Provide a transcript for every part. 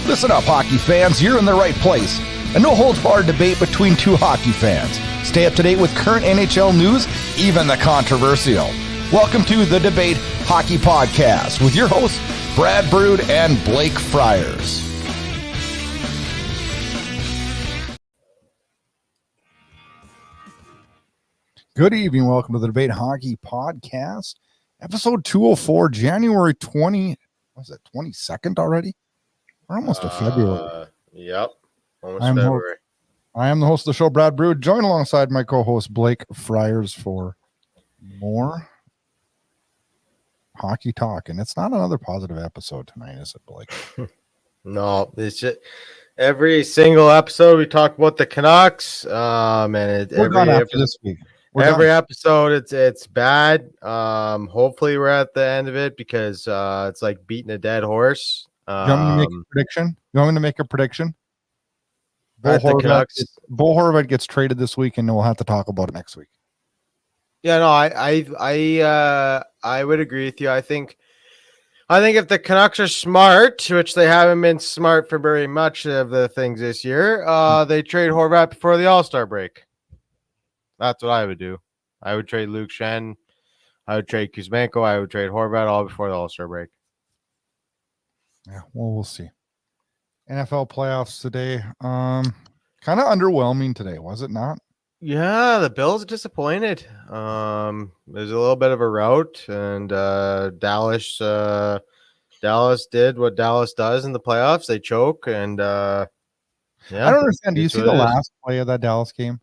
Listen up, hockey fans. You're in the right place. A no-holds-barred debate between two hockey fans. Stay up to date with current NHL news, even the controversial. Welcome to the Debate Hockey Podcast with your hosts, Brad Burud and Blake Friars. Good evening. Welcome to the Debate Hockey Podcast, episode 204, January 22nd already? We're almost to February. Yep. Almost February. I am the host of the show, Brad Burud, joined alongside my co-host, Blake Friars, for more hockey talk. And it's not another positive episode tonight, is it, Blake? No, it's just every single episode we talk about the Canucks. This week. Every episode it's bad. Hopefully we're at the end of it because it's like beating a dead horse. You want me to make a prediction? Bo Horvat gets traded this week, and we'll have to talk about it next week. Yeah, no, I would agree with you. I think if the Canucks are smart, which they haven't been smart for very much of the things this year, they trade Horvat before the All-Star break. That's what I would do. I would trade Luke Schenn. I would trade Kuzmenko. I would trade Horvat all before the All-Star break. Yeah, well, we'll see. NFL playoffs today. Kind of underwhelming today, was it not? Yeah, the Bills disappointed. There's a little bit of a rout, and Dallas did what Dallas does in the playoffs. They choke, and yeah. I don't understand. Do you see the last play of that Dallas game?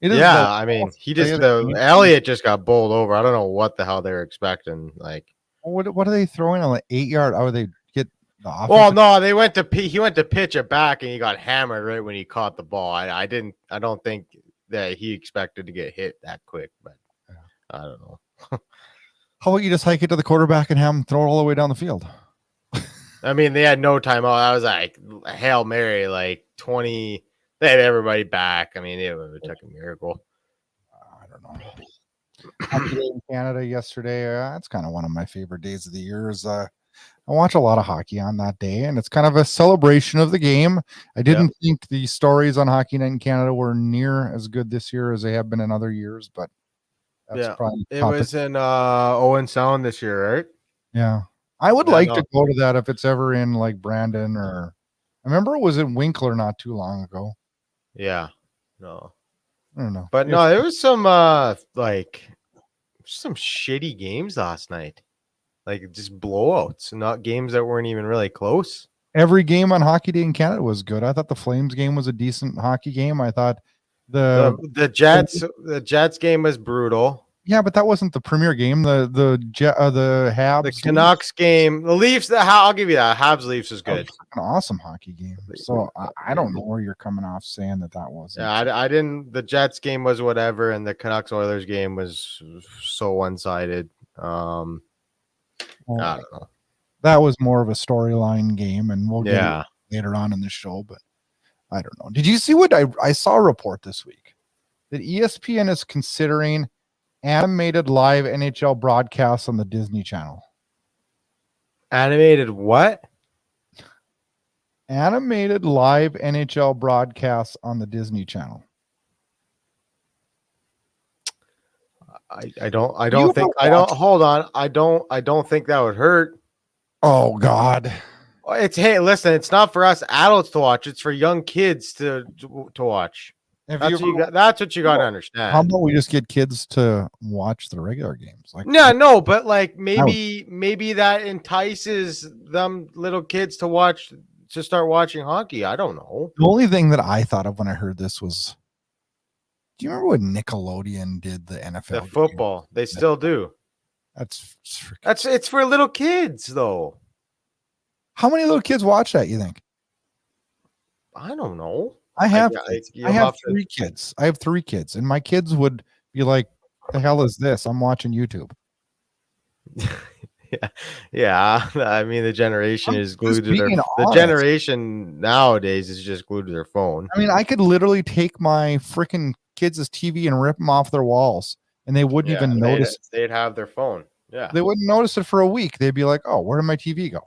Elliott just got bowled over. I don't know what the hell they were expecting. Like, what are they throwing on, like 8-yard? Or they get the offense? Well, no, he went to pitch it back, and he got hammered right when he caught the ball. I don't think that he expected to get hit that quick, but I don't know. How about you just hike it to the quarterback and have him throw it all the way down the field? I mean, they had no timeout. I was like a Hail Mary, like 20. They had everybody back. I mean, it would take a miracle. I don't know. Hockey Day in Canada yesterday. That's kind of one of my favorite days of the year. I watch a lot of hockey on that day, and it's kind of a celebration of the game. I didn't think the stories on Hockey Night in Canada were near as good this year as they have been in other years, but that's probably it was in Owen Sound this year, right? Yeah. I would like to go to that if it's ever in like Brandon, or I remember it was in Winkler not too long ago. Yeah. No. I don't know. But no, there was some some shitty games last night. Like just blowouts, not games that weren't even really close. Every game on Hockey Day in Canada was good. I thought the Flames game was a decent hockey game. I thought the Jets game was brutal. Yeah, but that wasn't the premier game. The Habs, the Canucks game, the Leafs. I'll give you that. Habs Leafs was good. An awesome hockey game. So I don't know where you're coming off saying that wasn't. Yeah, I didn't. The Jets game was whatever, and the Canucks Oilers game was so one-sided. I don't know. That was more of a storyline game, and we'll get it later on in the show. But I don't know. Did you see what I saw a report this week that ESPN is considering animated live NHL broadcasts on the Disney Channel? Animated what? Animated live NHL broadcasts on the Disney Channel. I don't think that would hurt. Oh God. Listen, it's not for us adults to watch, it's for young kids to watch. That's what you got to understand. How about we just get kids to watch the regular games? But like maybe that entices them little kids to start watching hockey. I don't know. The only thing that I thought of when I heard this was, do you remember when Nickelodeon did the NFL? The football. They still do. It's for little kids though. How many little kids watch that, you think? I don't know. I have 3 kids. I have 3 kids, and my kids would be like, "The hell is this? I'm watching YouTube." Yeah. I mean, the generation is glued to the generation nowadays is just glued to their phone. I mean, I could literally take my freaking kids' TV and rip them off their walls, and they wouldn't even notice. They'd have their phone. Yeah, they wouldn't notice it for a week. They'd be like, "Oh, where did my TV go?"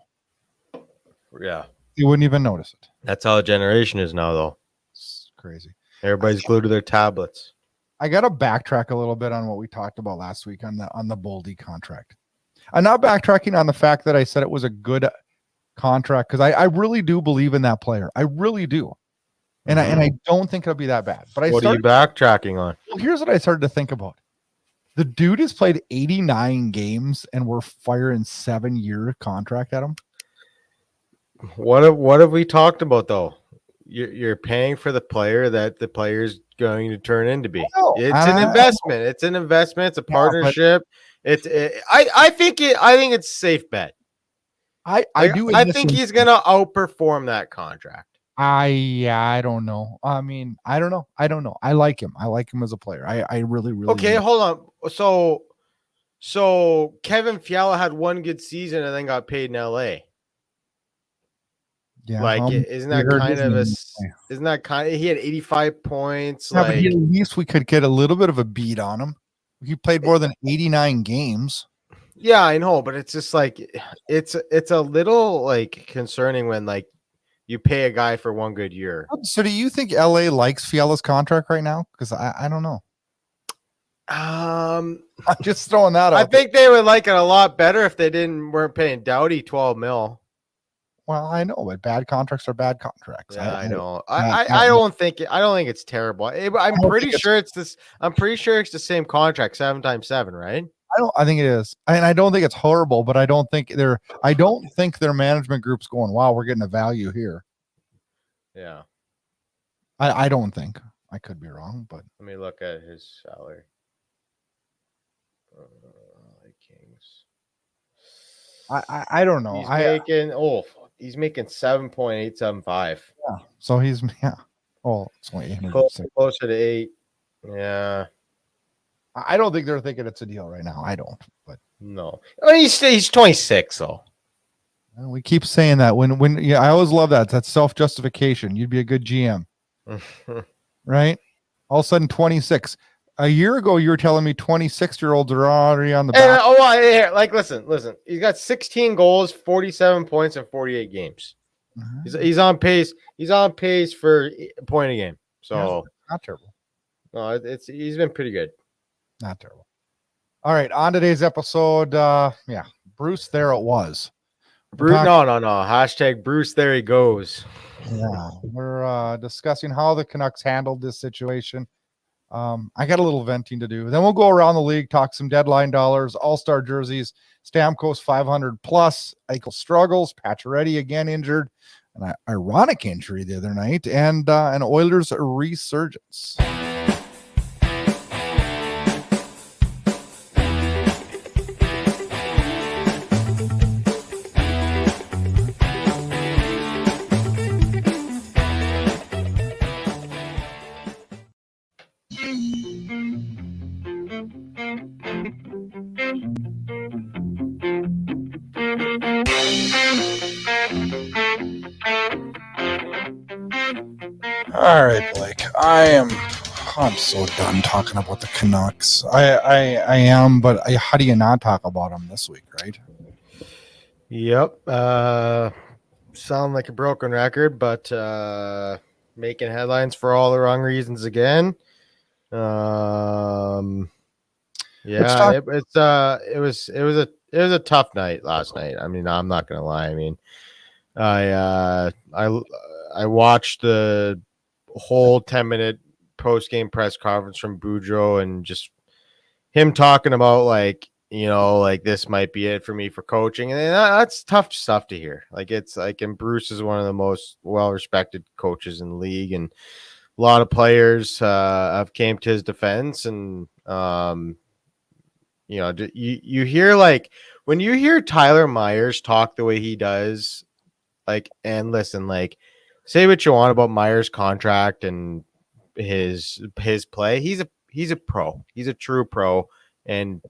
Yeah. You wouldn't even notice it. That's how a generation is now, though. It's crazy. Everybody's glued to their tablets. I got to backtrack a little bit on what we talked about last week on the Boldy contract. I'm not backtracking on the fact that I said it was a good contract because I really do believe in that player. I really do. And I don't think it'll be that bad. But What are you backtracking on? Well, here's what I started to think about. The dude has played 89 games and we're firing 7-year contract at him. What have we talked about though? You're paying for the player that the player's going to turn into be. It's an investment. It's an investment. It's a partnership. I think it's a safe bet. I think he's gonna outperform that contract. I don't know. I mean, I don't know. I like him. I like him as a player. I really okay. Hold on. So Kevin Fiala had one good season and then got paid in LA. Yeah, like isn't that kind of he had 85 points? Yeah, but at least we could get a little bit of a beat on him. He played more than 89 games. Yeah, I know, but it's just like it's a little like concerning when like you pay a guy for one good year. So do you think LA likes Fiala's contract right now? Because I don't know. I'm just throwing that out. I think they would like it a lot better if they weren't paying Doughty 12 mil. Well, I know, but bad contracts are bad contracts. Yeah, I know. I don't think it's terrible. I'm pretty sure it's the same contract, 7 times 7, right? I think it is. And I don't think it's horrible, but I don't think their management group's going, wow, we're getting a value here. Yeah. I don't think. I could be wrong, but let me look at his salary. Kings. I don't know. He's making 7.875. Yeah. So he's Oh, it's only 806. Closer to 8. Yeah. I don't think they're thinking it's a deal right now. I don't. But no. I mean, he's 26 though. We keep saying that when I always love that. That's self-justification. You'd be a good GM. Right? All of a sudden 26. A year ago, you were telling me 26-year-olds are already on the back. Like, listen. He's got 16 goals, 47 points in 48 games. He's on pace. He's on pace for a point a game. So not terrible. No, he's been pretty good. Not terrible. All right, on today's episode, Bruce, there it was. No. Hashtag Bruce, there he goes. Yeah, we're discussing how the Canucks handled this situation. I got a little venting to do. Then we'll go around the league, talk some deadline dollars, all-star jerseys, Stamkos 500 plus, Eichel struggles, Pacioretty again injured, an ironic injury the other night, and an Oilers resurgence. All right, Blake. I'm so done talking about the Canucks. I am, but how do you not talk about them this week, right? Yep. Sound like a broken record, but making headlines for all the wrong reasons again. It was a tough night last night. I mean, I'm not gonna lie. I mean, I watched the whole 10-minute post-game press conference from Boudreau and just him talking about like this might be it for me for coaching, and that's tough stuff to hear. Like it's like, and Bruce is one of the most well-respected coaches in the league, and a lot of players have came to his defense, and you hear like when you hear Tyler Myers talk the way he does, like, and listen, like, say what you want about Myers' contract and his play. He's a pro. He's a true pro, and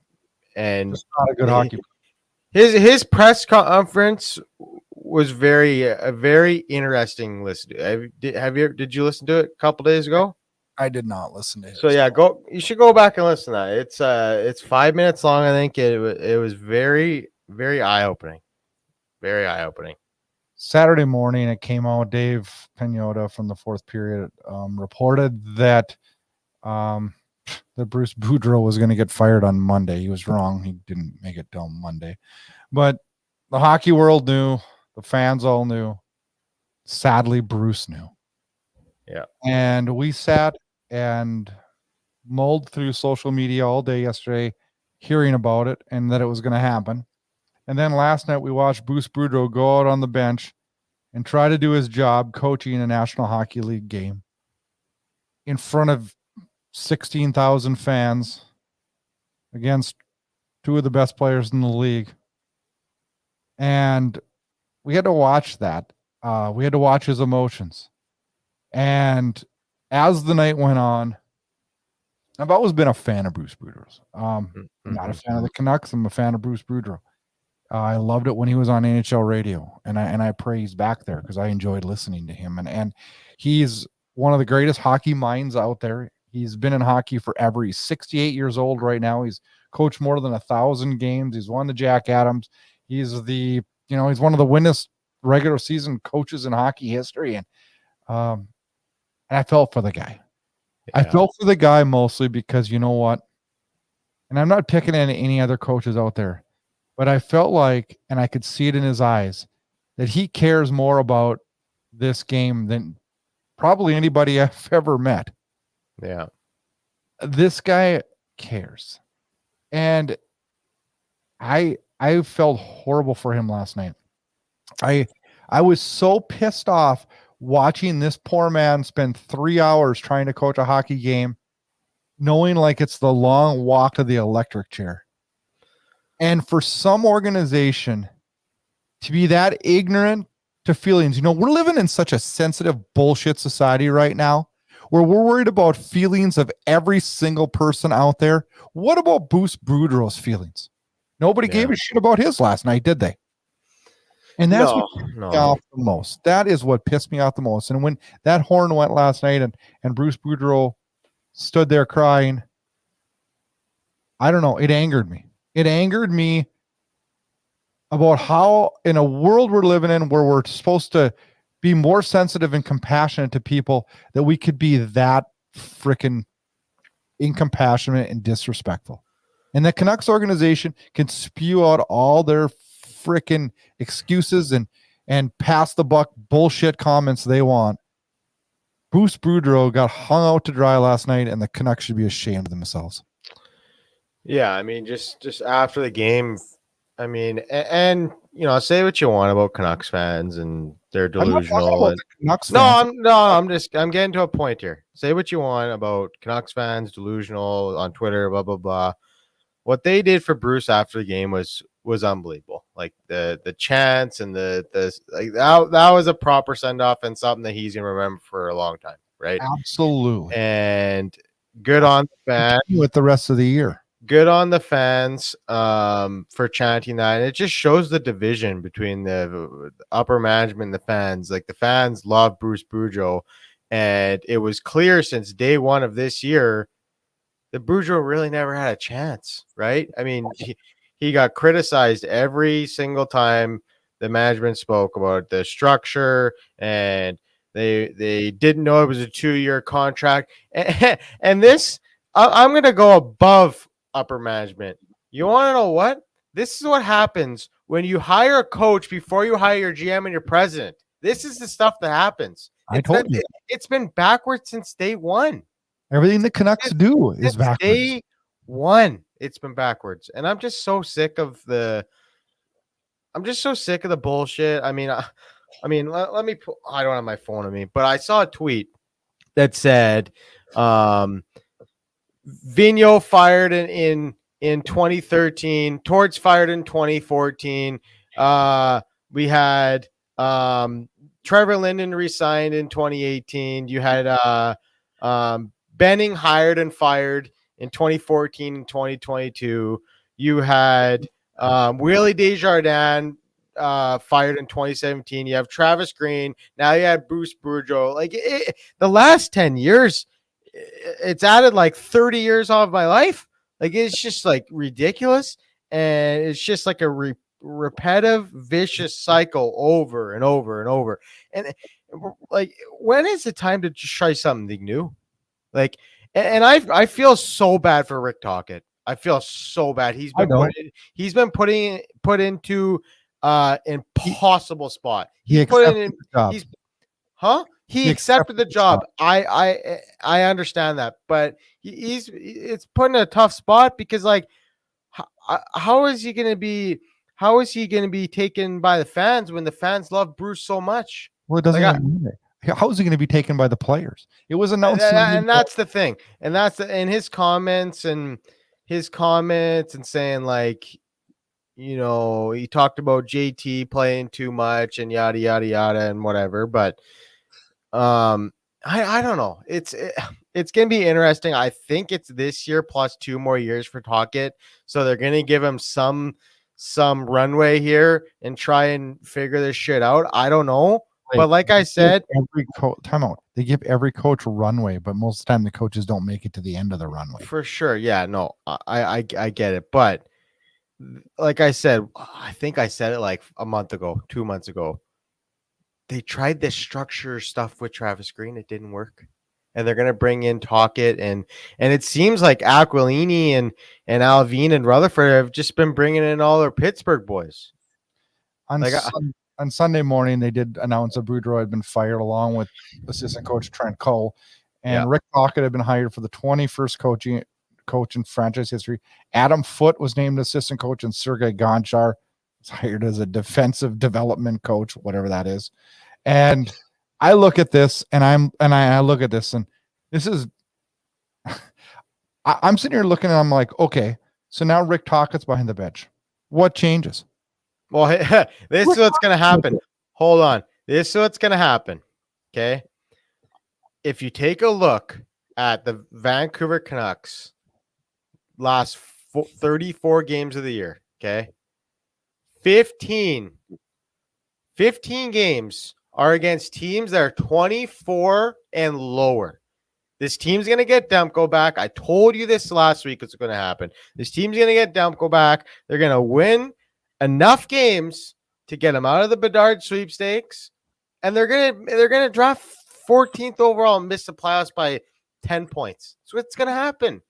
just not a good hockey. His press conference was very interesting. Did you listen to it a couple days ago? I did not listen to it. So yeah, you should go back and listen to that. It's 5 minutes long. I think it was very, very eye-opening. Very eye-opening. Saturday morning, it came out. Dave Pagnotta from the fourth period reported that that Bruce Boudreau was going to get fired on Monday. He was wrong. He didn't make it till Monday. But the hockey world knew. The fans all knew. Sadly, Bruce knew. Yeah. And we sat and mulled through social media all day yesterday, hearing about it and that it was going to happen. And then last night we watched Bruce Boudreau go out on the bench and try to do his job coaching a National Hockey League game in front of 16,000 fans against two of the best players in the league. And we had to watch that. We had to watch his emotions. And as the night went on, I've always been a fan of Bruce Boudreau's. I'm not a fan of the Canucks. I'm a fan of Bruce Boudreau. I loved it when he was on NHL radio, and I pray he's back there because I enjoyed listening to him. And he's one of the greatest hockey minds out there. He's been in hockey forever. He's 68 years old right now. He's coached more than 1,000 games. He's won the Jack Adams. He's one of the winningest regular season coaches in hockey history. And I felt for the guy. Yeah. I felt for the guy mostly because you know what? And I'm not picking any other coaches out there, but I felt like, and I could see it in his eyes, that he cares more about this game than probably anybody I've ever met. Yeah. This guy cares. And I felt horrible for him last night. I was so pissed off watching this poor man spend 3 hours trying to coach a hockey game, knowing like it's the long walk to the electric chair. And for some organization to be that ignorant to feelings, we're living in such a sensitive bullshit society right now where we're worried about feelings of every single person out there. What about Bruce Boudreau's feelings? Nobody gave a shit about his last night, did they? And that's what pissed me off the most. That is what pissed me off the most. And when that horn went last night and Bruce Boudreau stood there crying, I don't know, it angered me. It angered me about how in a world we're living in where we're supposed to be more sensitive and compassionate to people, that we could be that freaking incompassionate and disrespectful. And the Canucks organization can spew out all their freaking excuses and pass the buck bullshit comments they want. Bruce Boudreau got hung out to dry last night, and the Canucks should be ashamed of themselves. Yeah, I mean, just after the game, I mean, and say what you want about Canucks fans and they're delusional. I'm getting to a point here. Say what you want about Canucks fans, delusional on Twitter, blah blah blah. What they did for Bruce after the game was unbelievable. Like the chants and the like that was a proper send off and something that he's gonna remember for a long time, right? Absolutely. And good on the fans with the rest of the year. Good on the fans for chanting that. And it just shows the division between the upper management and the fans. Like the fans love Bruce Boudreau, and it was clear since day one of this year that Boudreau really never had a chance, right? I mean, he got criticized every single time the management spoke about the structure, and they didn't know it was a 2-year contract. And this, I'm going to go above upper management. You want to know what? This is what happens when you hire a coach before you hire your GM and your president. This is the stuff that happens. It's been backwards since day one. Everything the Canucks do is backwards. Day one, it's been backwards, and I'm just so sick of the bullshit. I mean, let me. I don't have my phone on me, but I saw a tweet that said, Vigneault fired in 2013, Torts fired in 2014. We had Trevor Linden resigned in 2018. You had Benning hired and fired in 2014 and 2022. You had Willie Desjardins fired in 2017. You have Travis Green. Now you have Bruce Boudreau. Like the last 10 years, it's added like 30 years off my life. Like it's just like ridiculous, and it's just like repetitive, vicious cycle over and over and over. And like, when is it time to just try something new? Like, and I feel so bad for Rick Tocchet. I feel so bad. He's been put into impossible spot. He accepted the job. I understand that, but it's put in a tough spot because, like, how is he going to be taken by the fans when the fans love Bruce so much? Well, it doesn't even matter. How is he going to be taken by the players? It was announced, and that's the thing, and that's in his comments and saying, like, you know, he talked about JT playing too much and yada yada yada and whatever, but I don't know. It's gonna be interesting. I think it's this year plus 2 more years for Tocchet, so they're gonna give him some runway here and try and figure this shit out. I don't know. But like I said, they give every coach a runway, but most of the time the coaches don't make it to the end of the runway. For sure. Yeah, no, I get it. But like I said, I think I said it like a month ago, 2 months ago. They tried this structure stuff with Travis Green. It didn't work. And they're going to bring in Tocchet. And it seems like Aquilini and Alvin and Rutherford have just been bringing in all their Pittsburgh boys. On Sunday morning, they did announce that Boudreau had been fired along with assistant coach Trent Cole. And Rick Tocchet had been hired for the 21st coach in franchise history. Adam Foote was named assistant coach, and Sergei Gonchar was hired as a defensive development coach, whatever that is. And I look at this, and I look at this, and this is I'm sitting here looking, and I'm like, okay, so now Rick Tocchet's behind the bench. What changes? Well, this is what's going to happen. Hold on. This is what's going to happen. Okay. If you take a look at the Vancouver Canucks last 34 games of the year, okay, 15 games are against teams that are 24 and lower. This team's going to get Demko back. I told you this last week. It's going to happen. This team's going to get Demko back. They're going to win enough games to get him out of the Bedard sweepstakes, and they're gonna draft 14th overall and miss the playoffs by 10 points. So it's gonna happen.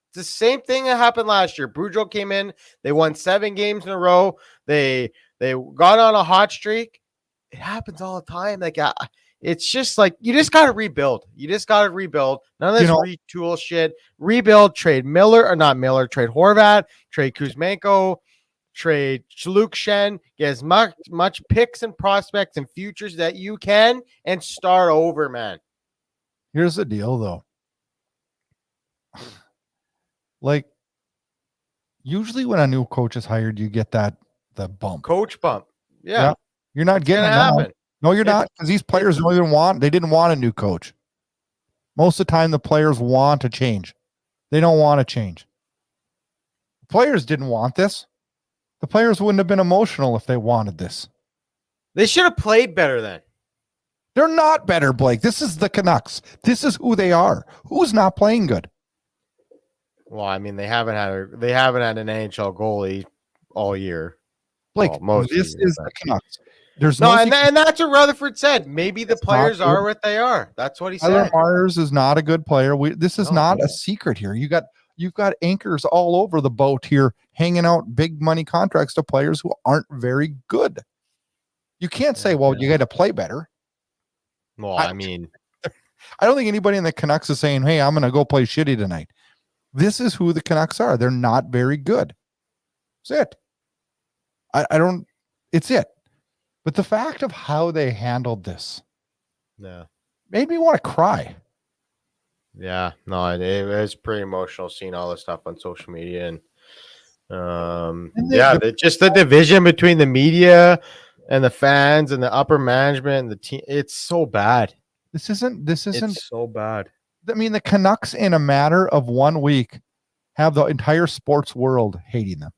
It's the same thing that happened last year. Boudreau came in, they won 7 games in a row. They got on a hot streak. It happens all the time. Like, it's just like, you just got to rebuild. None of this retool shit. Rebuild. Trade trade Horvat. Trade Kuzmenko. Trade Luke Shen, get as much picks and prospects and futures that you can, and start over, man. Here's the deal, though. Like, usually when a new coach is hired, you get the bump. Coach bump. Yeah. You're not getting it now. No, you're not, because these players didn't want a new coach. Most of the time, the players want to change. They don't want to change. The players didn't want this. The players wouldn't have been emotional if they wanted this. They should have played better then. They're not better, Blake. This is the Canucks. This is who they are. Who's not playing good? Well, I mean, they haven't had an NHL goalie all year. Blake, this is the Canucks. There's and that's what Rutherford said. Maybe the players are what they are. That's what he said. Tyler Myers is not a good player. This is not a secret here. You've got anchors all over the boat here, hanging out big money contracts to players who aren't very good. You can't say, well, you got to play better. Well, I mean, I don't think anybody in the Canucks is saying, hey, I'm going to go play shitty tonight. This is who the Canucks are. They're not very good. That's it. It's it. But the fact of how they handled this made me want to cry. Yeah, no, it was pretty emotional seeing all this stuff on social media, and just the division between the media and the fans and the upper management and the team. It's so bad. This isn't it's so bad. I mean, the Canucks in a matter of 1 week have the entire sports world hating them.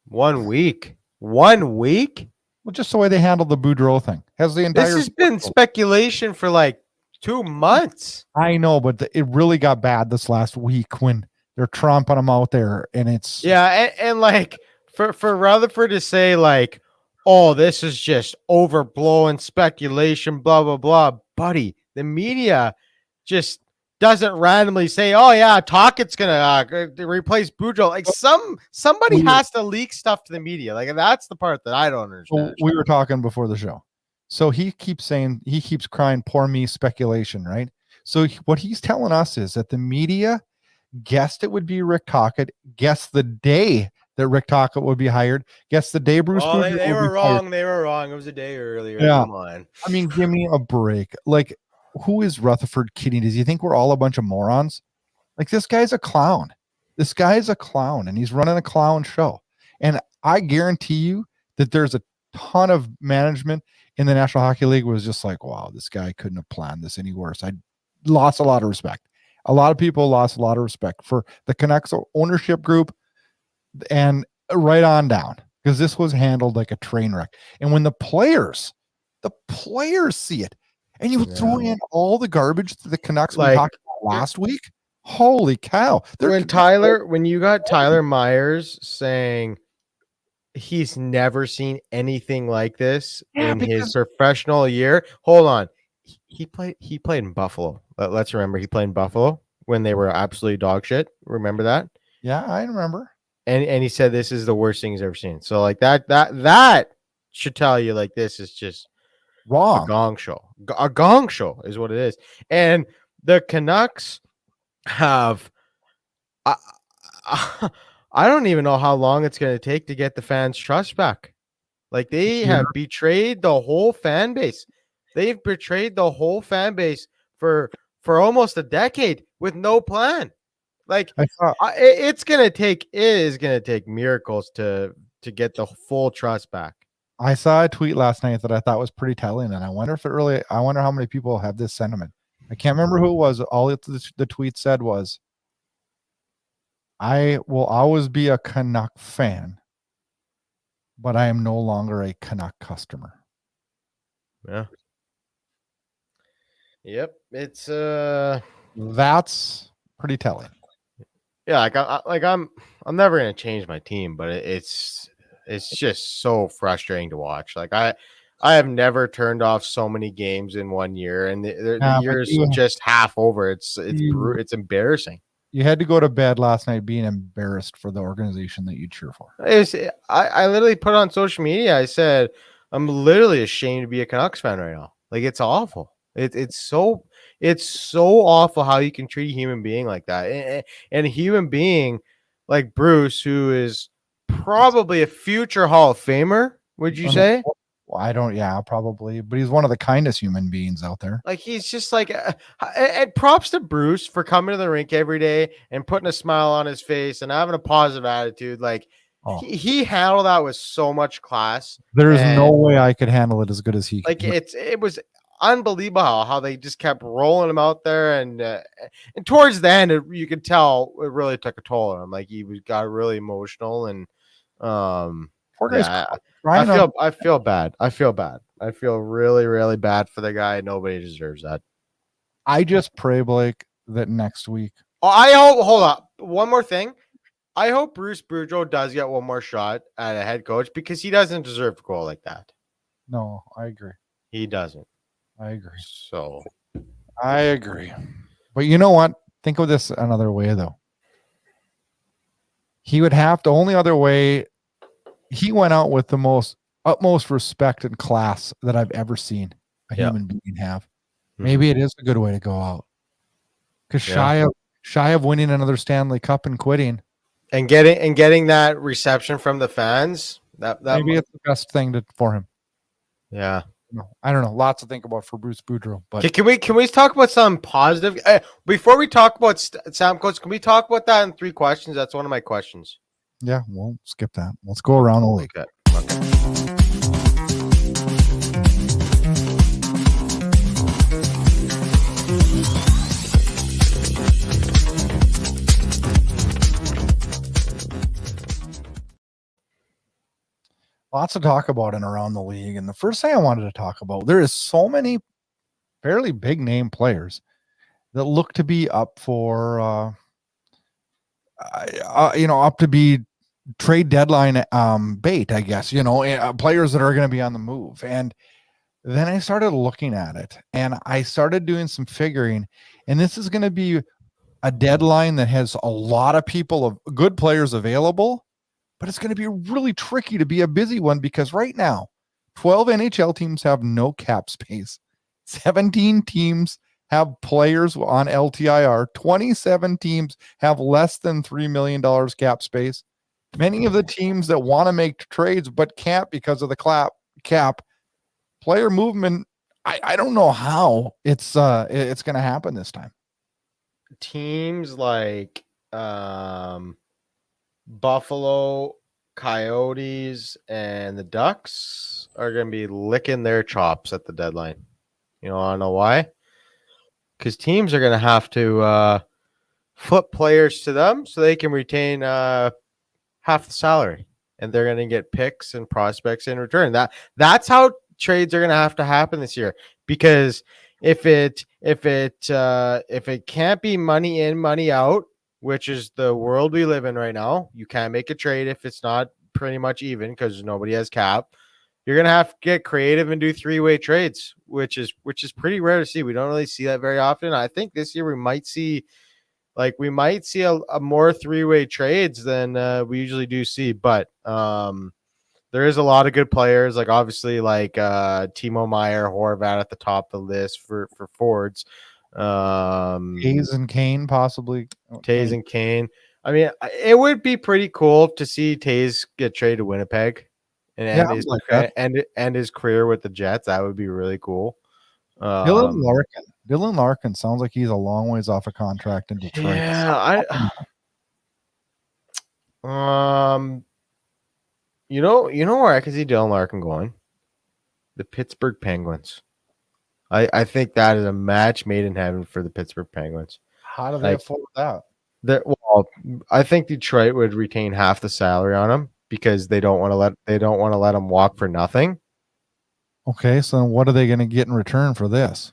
1 week? 1 week? Well, just the way they handled the Boudreau thing. This has been speculation for like 2 months. I know, but it really got bad this last week when they're tromping them out there, and it's and like for Rutherford to say like, "Oh, this is just overblown speculation," blah blah blah, buddy. The media just doesn't randomly say, "Oh yeah, Tockett's gonna replace Boudreau." Like somebody has to leak stuff to the media. Like that's the part that I don't understand. We were talking before the show. So he keeps crying, "Poor me, speculation," right? So what he's telling us is that the media guessed it would be Rick Tocchet, guessed the day that Rick Tocchet would be hired, guessed the day Bruce Boudreau they would were be wrong. hired. They were wrong. It was a day earlier. Yeah. Come on. I mean, give me a break. Like, who is Rutherford kidding? Does he think we're all a bunch of morons? Like, this guy's a clown. This guy is a clown, and he's running a clown show. And I guarantee you that there's a ton of management in the National Hockey League was just like, wow, this guy couldn't have planned this any worse. I lost a lot of respect. A lot of people lost a lot of respect for the Canucks ownership group and right on down, because this was handled like a train wreck. And when the players see it, and you throw in all the garbage that the Canucks we talked about last week, holy cow. When you got Tyler Myers saying he's never seen anything like this in his professional year. Hold on. He played in Buffalo. Let's remember he played in Buffalo when they were absolutely dog shit. Remember that? Yeah, I remember. And he said this is the worst thing he's ever seen. So like that should tell you like this is just wrong. A gong show. A gong show is what it is. And the Canucks have I don't even know how long it's going to take to get the fans' trust back. Like they have betrayed the whole fan base. They've betrayed the whole fan base for almost a decade with no plan. Like it is going to take miracles to get the full trust back. I saw a tweet last night that I thought was pretty telling, and I wonder how many people have this sentiment. I can't remember who it was. All the tweet said was, "I will always be a Canuck fan, but I am no longer a Canuck customer." Yeah. Yep. It's that's pretty telling. Yeah, I'm never gonna change my team, but it's just so frustrating to watch. Like I have never turned off so many games in 1 year, and the year is just half over. It's embarrassing. You had to go to bed last night being embarrassed for the organization that you cheer for. I literally put on social media. I said, I'm literally ashamed to be a Canucks fan right now. Like it's awful. It's so awful how you can treat a human being like that. And a human being like Bruce, who is probably a future Hall of Famer, would you say? Well, I don't, yeah, probably, but he's one of the kindest human beings out there. Like he's just like, and props to Bruce for coming to the rink every day and putting a smile on his face and having a positive attitude. Like he handled that with so much class. There's no way I could handle it as good as he. Like it was unbelievable how they just kept rolling him out there, and towards the end, you could tell it really took a toll on him. Like he got really emotional, and poor guy's I feel bad. I feel really, really bad for the guy. Nobody deserves that. I just pray, Blake, that next week. Hold up. One more thing. I hope Bruce Boudreau does get one more shot at a head coach because he doesn't deserve to go like that. No, I agree. He doesn't. I agree. So I agree. But you know what? Think of this another way, though. He would have to, only other way, he went out with the utmost respect and class that I've ever seen a human being have. Maybe it is a good way to go out. Because shy of winning another Stanley Cup and quitting. And getting that reception from the fans, that maybe it's the best thing for him. Yeah. I don't know. Lots to think about for Bruce Boudreau. But can we talk about some positive before we talk about Stamkos? Can we talk about that in 3 questions? That's one of my questions. Yeah, we'll skip that. Let's go around the league. Okay. Lots to talk about in around the league. And the first thing I wanted to talk about, there is so many fairly big name players that look to be up for, up to be trade deadline bait, I guess, players that are going to be on the move. And then I started looking at it and I started doing some figuring, and this is going to be a deadline that has a lot of people of good players available, but it's going to be really tricky to be a busy one because right now 12 NHL teams have no cap space. 17 teams have players on LTIR. 27 teams have less than $3 million cap space. Many of the teams that want to make trades but can't because of the cap player movement. I don't know how it's going to happen this time. Teams like Buffalo, Coyotes, and the Ducks are going to be licking their chops at the deadline. I don't know why. Because teams are going to have to flip players to them so they can retain half the salary, and they're going to get picks and prospects in return. That's how trades are going to happen this year. Because if it can't be money in, money out, which is the world we live in right now, you can't make a trade if it's not pretty much even because nobody has cap. You're gonna have to get creative and do three-way trades, which is pretty rare to see. We don't really see that very often. I think this year we might see a more three-way trades than we usually do see. But there is a lot of good players, like obviously like Timo Meier, Horvat at the top of the list for forwards. Taves and Kane, possibly. Taves and Kane. I mean, it would be pretty cool to see Taves get traded to Winnipeg and end his career with the Jets. That would be really cool. Dylan Larkin sounds like he's a long ways off a contract in Detroit. Yeah, you know where I can see Dylan Larkin going? The Pittsburgh Penguins. I think that is a match made in heaven for the Pittsburgh Penguins. How do they afford that? I think Detroit would retain half the salary on him because they don't want to let him walk for nothing. Okay, so what are they going to get in return for this?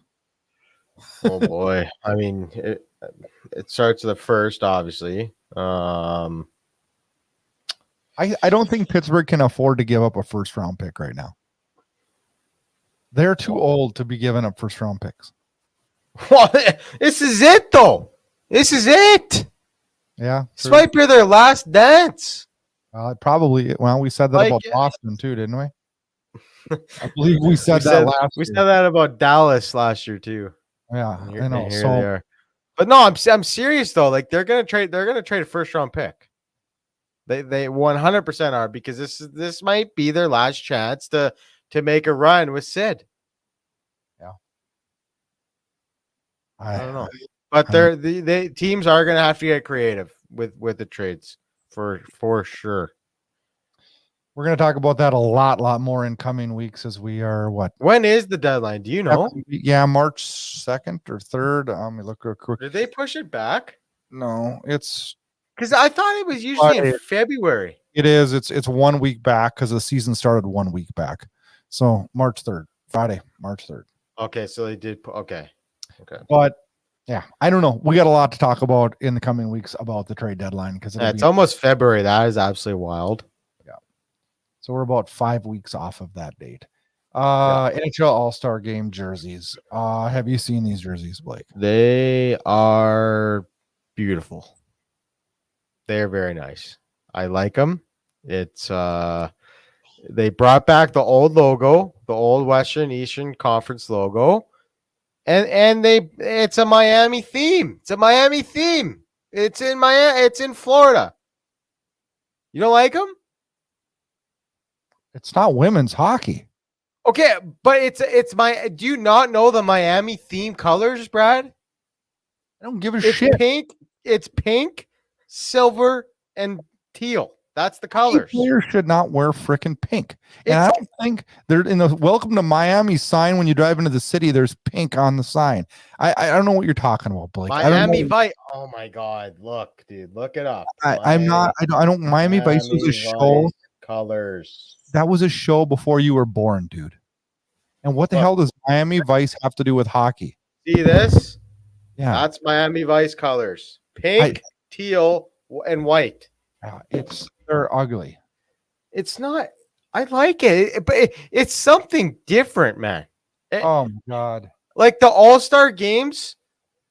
Oh boy, I mean it starts with the first, obviously. I don't think Pittsburgh can afford to give up a first round pick right now. They're too old to be giving up first round picks. Well, this is it though. This is it. Yeah. This might be their last dance. Probably. Well, we said that about Boston too, didn't we? I believe we said that last year. We said that about Dallas last year too. Yeah, I know. Here they are. But no, I'm serious though. Like they're gonna trade a first round pick. They 100% are, because this might be their last chance to make a run with Sid. Yeah. I don't know. But the teams are gonna have to get creative with the trades for sure. We're going to talk about that a lot more in coming weeks as we are When is the deadline? Do you know? Yeah, March 2nd or 3rd. Let me look real quick. Did they push it back? No, it's because I thought it was usually in February. It is. It's 1 week back because the season started 1 week back. So March 3rd, Friday, March 3rd. Okay, so they did. Okay. But yeah, I don't know. We got a lot to talk about in the coming weeks about the trade deadline because it's almost February. That is absolutely wild. So we're about 5 weeks off of that date. NHL All-Star Game jerseys. Have you seen these jerseys, Blake? They are beautiful. They're very nice. I like them. It's they brought back the old logo, the old Western Eastern Conference logo, and it's a Miami theme. It's a Miami theme. It's in Miami. It's in Florida. You don't like them? It's not women's hockey. Okay, but it's my. Do you not know the Miami theme colors, Brad? I don't give a shit. It's pink, silver, and teal. That's the colors. Players should not wear frickin' pink. And I don't think they're in the Welcome to Miami sign when you drive into the city. There's pink on the sign. I don't know what you're talking about, Blake. Miami Vice. Oh my God! Look, dude, look it up. I'm not. I don't. Miami Vice was a show. Colors. That was a show before you were born, dude. And what the hell does Miami Vice have to do with hockey? See this? Yeah. That's Miami Vice colors. Pink, teal, and white. They're ugly. It's not. I like it, but it's something different, man. Oh my god! Like the All-Star games,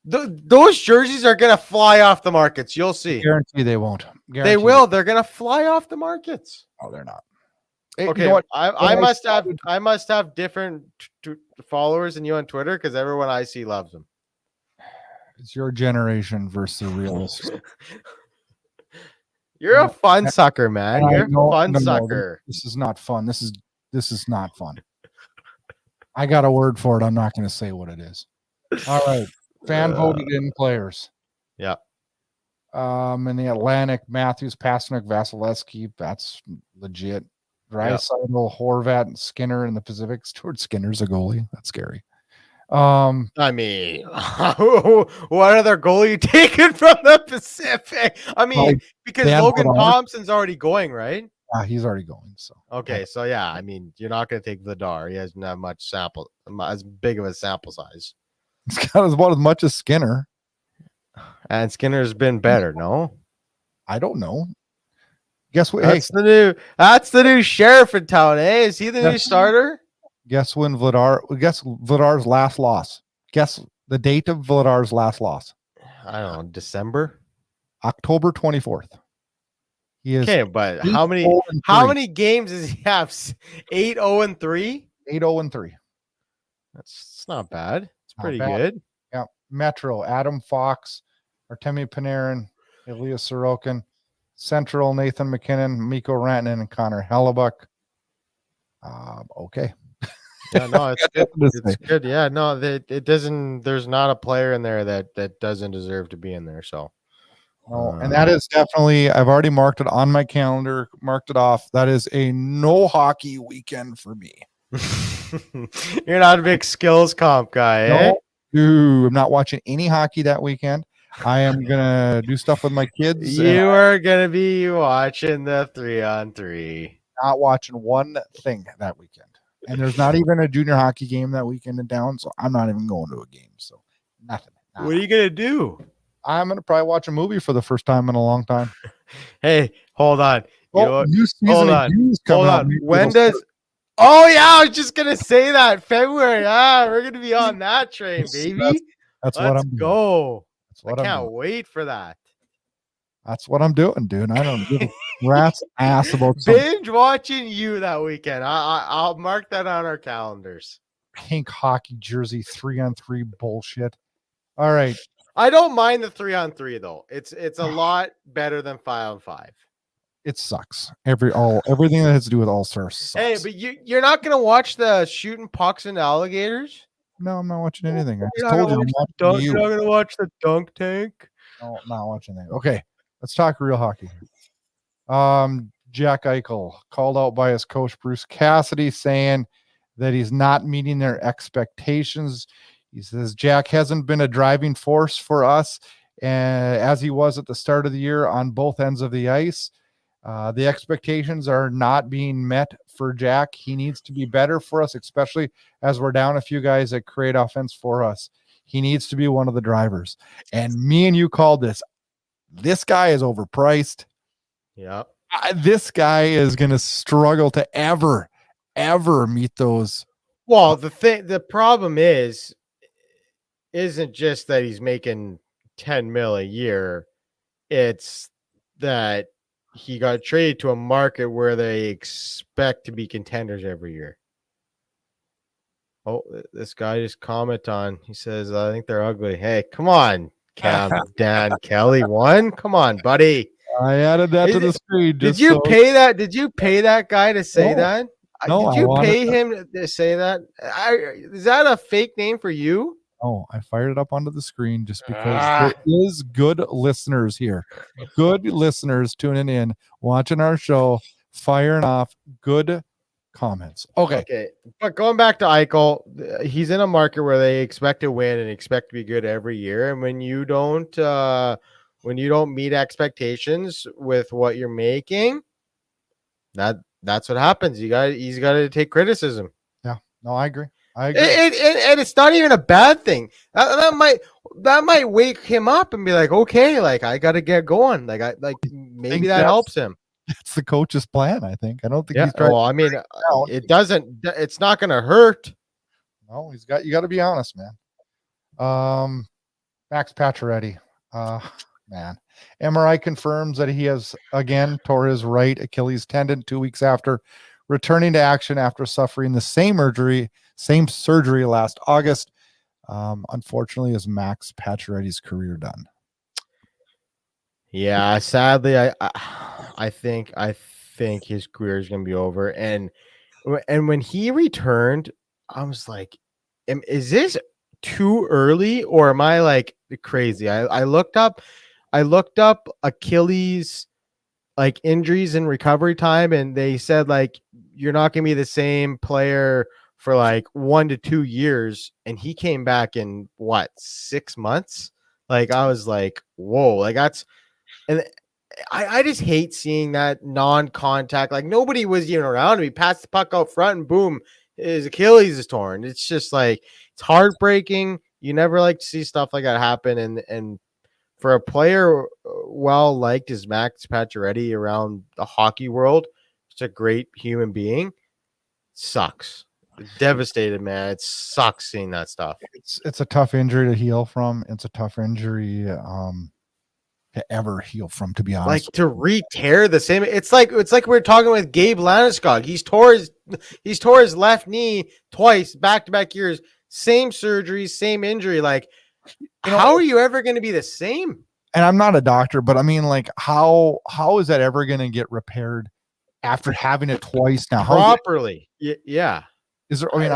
those jerseys are gonna fly off the markets. You'll see. Guarantee they won't. They will. They're gonna fly off the markets. Oh, they're not. Okay, You know what? I must have different followers than you on Twitter because everyone I see loves them. It's your generation versus the realists. You're a fun sucker, man. You're a fun sucker. This is not fun. This is not fun. I got a word for it. I'm not going to say what it is. All right. Fan voted in players. Yeah. In the Atlantic, Matthews, Pasternak, Vasilevsky. That's legit. Draisaitl, Horvat, and Skinner in the Pacific. Stuart Skinner's a goalie. That's scary. I mean, what other goal are you taking from the Pacific? I mean, because Logan Thompson's already going, right? He's already going. So okay, so yeah, I mean, you're not going to take Vladar. He hasn't had much as big of a sample size. He's got about as much as Skinner, and Skinner's been better. No, I don't know. Guess what? That's the new sheriff in town. Eh? Is he the new starter? Guess Vladar's last loss. Guess the date of Vladar's last loss. I don't know. December, October 24th. He is okay, but how many games does he have? 8-0-3. 8-0-3. That's not bad. It's pretty good. Yeah. Metro, Adam Fox, Artemi Panarin, Ilya Sorokin, Central, Nathan McKinnon, Mikko Rantanen, and Connor Hellebuck. Okay. Yeah, no, it's good. It's good. Yeah, no, it doesn't. There's not a player in there that doesn't deserve to be in there. So, and that is definitely. I've already marked it on my calendar. Marked it off. That is a no hockey weekend for me. You're not a big skills comp guy, eh? No, I'm not watching any hockey that weekend. I am gonna do stuff with my kids. You are gonna be watching the 3-on-3. Not watching one thing that weekend. And there's not even a junior hockey game that weekend in town, so I'm not even going to a game. So nothing. What are you gonna do? I'm gonna probably watch a movie for the first time in a long time. Hey, hold on. Hold on. When does? Oh yeah, I was just gonna say that February. We're gonna be on that train, baby. That's what I'm doing. I can't wait for that. That's what I'm doing, dude. I don't give a rat's ass about binge watching you that weekend. I'll mark that on our calendars. Pink hockey jersey 3-on-3 bullshit. All right. I don't mind the 3-on-3 though. It's a lot better than 5-on-5. It sucks. Everything that has to do with All-Star sucks. Hey, but you're not gonna watch the shooting pucks into alligators? No, I'm not watching anything. I just told you. You're not gonna watch the dunk tank? No, I'm not watching that. Okay, let's talk real hockey. Jack Eichel called out by his coach Bruce Cassidy, saying that he's not meeting their expectations. He says Jack hasn't been a driving force for us, as he was at the start of the year on both ends of the ice. The expectations are not being met for Jack. He needs to be better for us, especially as we're down a few guys that create offense for us. He needs to be one of the drivers. And me and you called this. This guy is overpriced. Yeah. This guy is going to struggle to ever meet those. Well, the problem isn't just that he's making 10 mil a year. It's that he got traded to a market where they expect to be contenders every year. Oh, this guy just commented on. He says, I think they're ugly. Hey, come on, Dan Kelly. Come on, buddy. I added that to the screen. Did you pay that? Did you pay that guy to say that? No, did you pay him to say that? Is that a fake name for you? Oh, I fired it up onto the screen just because there is good listeners here. Good listeners tuning in, watching our show, firing off good comments. Okay. But going back to Eichel, he's in a market where they expect to win and expect to be good every year. And when you don't meet expectations with what you're making, that's what happens. He's got to take criticism. Yeah, no, I agree. And it's not even a bad thing. That might wake him up and be like, okay, like I got to get going. Like maybe that helps him. That's the coach's plan, I think. I don't think Yeah. he's trying. Well, I mean, it's not going to hurt. No, you got to be honest, man. Max Pacioretty. Man. MRI confirms that he has again tore his right Achilles tendon 2 weeks after returning to action after suffering the same surgery last August. Unfortunately, is Max Pacioretty's career done? Yeah, sadly, I think his career is going to be over. And when he returned, I was like, is this too early or am I like crazy? I looked up Achilles like injuries and recovery time, and they said like you're not going to be the same player for like 1 to 2 years, and he came back in what, 6 months? Like I was like, whoa, like that's, and I just hate seeing that non-contact. Like nobody was even around him. He passed the puck out front and boom, his Achilles is torn. It's just like, it's heartbreaking. You never like to see stuff like that happen. And for a player well liked as Max Pacioretty around the hockey world, just a great human being, sucks. Devastated, man. It sucks seeing that stuff. It's a tough injury to heal from. It's a tough injury to ever heal from, to be honest. Like to re-tear the same. It's like we're talking with Gabe Landeskog. He's tore his left knee twice, back-to-back years, same surgery, same injury. Like, how are you ever going to be the same? And I'm not a doctor, but I mean, like, how is that ever going to get repaired after having it twice now? Properly. Yeah. Is there? I mean,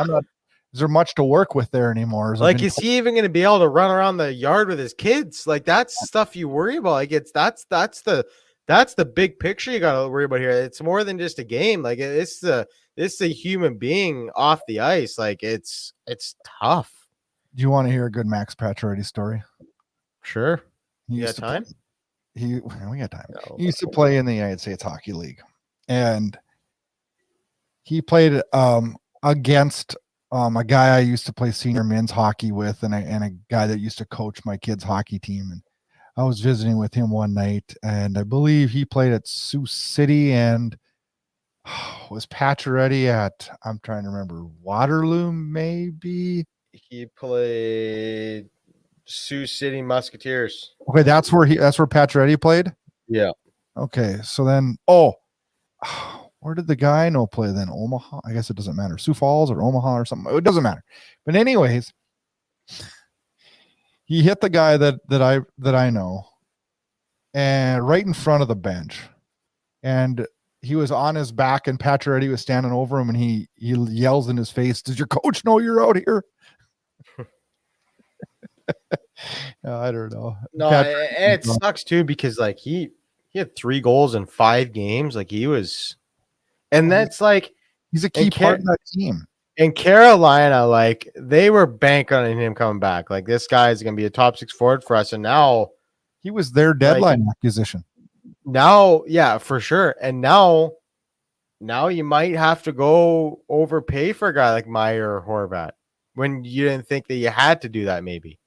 is there much to work with there anymore? Is he even going to be able to run around the yard with his kids? Like that's stuff you worry about. Like that's the big picture you got to worry about here. It's more than just a game. Like it's a human being off the ice. Like it's tough. Do you want to hear a good Max Pacioretty story? Sure. You got time? We got time. No. He used to play in the United States Hockey League, and he played against a guy I used to play senior men's hockey with, and a guy that used to coach my kids' hockey team. And I was visiting with him one night, and I believe he played at Sioux City, and was Pacioretty at, I'm trying to remember, Waterloo, maybe? He played Sioux City Musketeers. Okay, that's where Pacioretty played? Yeah. Okay, so then, where did the guy I know play then? Omaha? I guess it doesn't matter. Sioux Falls or Omaha or something. It doesn't matter. But anyways, he hit the guy that I know, and right in front of the bench. And he was on his back, and Pacioretty was standing over him, and he yells in his face, "Does your coach know you're out here?" I don't know. No, and it sucks too because like he had 3 goals in 5 games. Like he was. And that's like he's a key part of that team. In Carolina, like they were banking on him coming back. Like this guy is going to be a top 6 forward for us. And now he was their deadline acquisition. Now, yeah, for sure. And now you might have to go overpay for a guy like Meyer or Horvat when you didn't think that you had to do that. Maybe.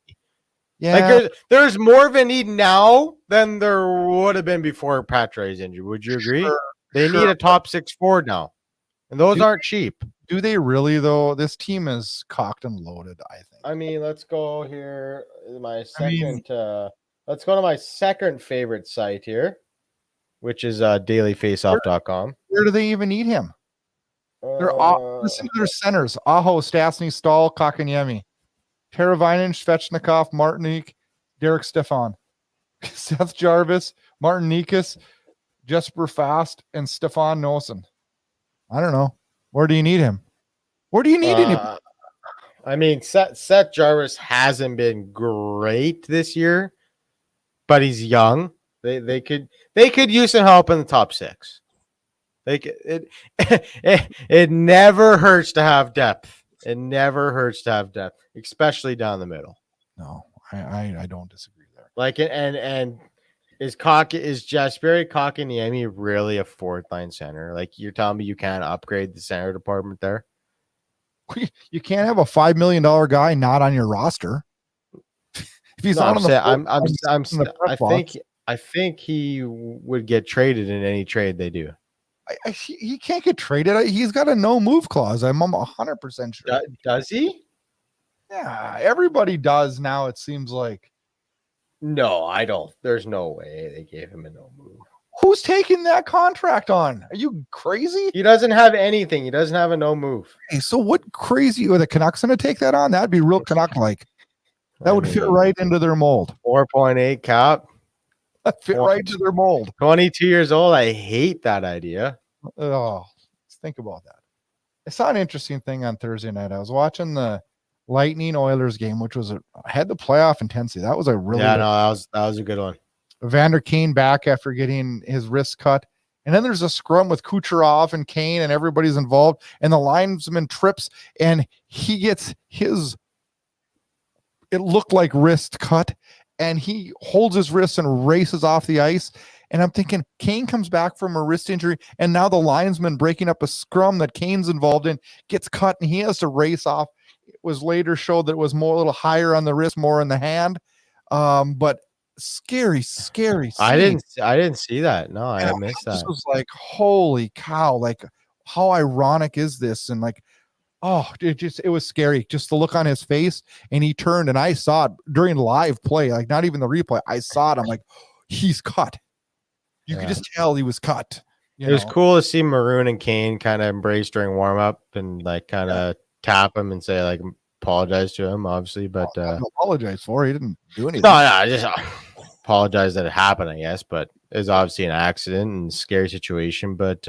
Yeah. Like there's more of a need now than there would have been before Pacioretty's injury. Would you agree? Sure. They need a top 6 forward now, and those aren't cheap. Do they really, though? This team is cocked and loaded, I think. I mean, let's go here. Let's go to my second favorite site here, which is dailyfaceoff.com. Where do they even need him? Listen to their centers. Aho, Stastny, Stahl, Kakanyemi, Teravainen, Svechnikov, Martinique, Derek Stefan, Seth Jarvis, Martin Nikas, Jesper Fast, and Stefan Nosen. I don't know. Where do you need him? Where do you need him? I mean, Seth Jarvis hasn't been great this year, but he's young. They could use some help in the top 6. It never hurts to have depth. It never hurts to have depth, especially down the middle. No, I don't disagree there. Like and is Jesperi Kotkaniemi really a 4th line center? Like you're telling me you can't upgrade the center department there? You can't have a $5 million guy not on your roster. If he's I think I think he would get traded in any trade they do. He can't get traded. He's got a no move clause. I'm 100% sure. Does he? Yeah, everybody does now. It seems like. No, I don't. There's no way they gave him a no move. Who's taking that contract on? Are you crazy? He doesn't have anything. He doesn't have a no move. Hey, so what crazy are the Canucks going to take that on? That'd be real Canuck like. That would fit right into their mold. 4.8 cap. That fit right into their mold. 22 years old. I hate that idea. Oh, let's think about that. I saw an interesting thing on Thursday night. I was watching the Lightning Oilers game, which was had the playoff intensity. That was a really that was a good one. Vander Kane back after getting his wrist cut. And then there's a scrum with Kucherov and Kane, and everybody's involved. And the linesman trips, and he gets his, it looked like wrist cut, and he holds his wrist and races off the ice. And I'm thinking, Kane comes back from a wrist injury, and now the linesman breaking up a scrum that Kane's involved in gets cut, and he has to race off. It was later showed that it was more a little higher on the wrist, more in the hand. But scary scene. I didn't see that. No, I missed that. It was like, holy cow, like how ironic is this? And like, oh, it was scary just to look on his face. And he turned, and I saw it during live play, like not even the replay. I saw it. I'm like, he's cut. You could just tell he was cut. It was cool to see Maroon and Kane kind of embrace during warm up and like kind of tap him and say like apologize to him, obviously, but apologize for he didn't do anything. No, I just apologize that it happened, I guess, but it was obviously an accident and scary situation. But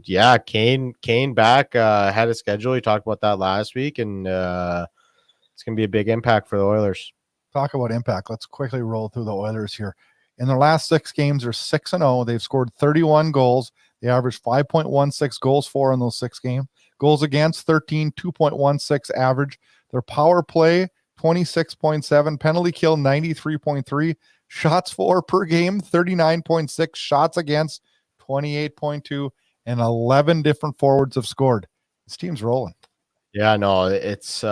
yeah, Kane back had a schedule. We talked about that last week, and it's gonna be a big impact for the Oilers. Talk about impact. Let's quickly roll through the Oilers here. In their last 6 games, they're 6-0. They've scored 31 goals. They averaged 5.16 goals for in those 6 games. Goals against 13, 2.16 average. Their power play 26.7, penalty kill 93.3, shots for per game 39.6, shots against 28.2, and 11 different forwards have scored. This team's rolling. Yeah, no, it's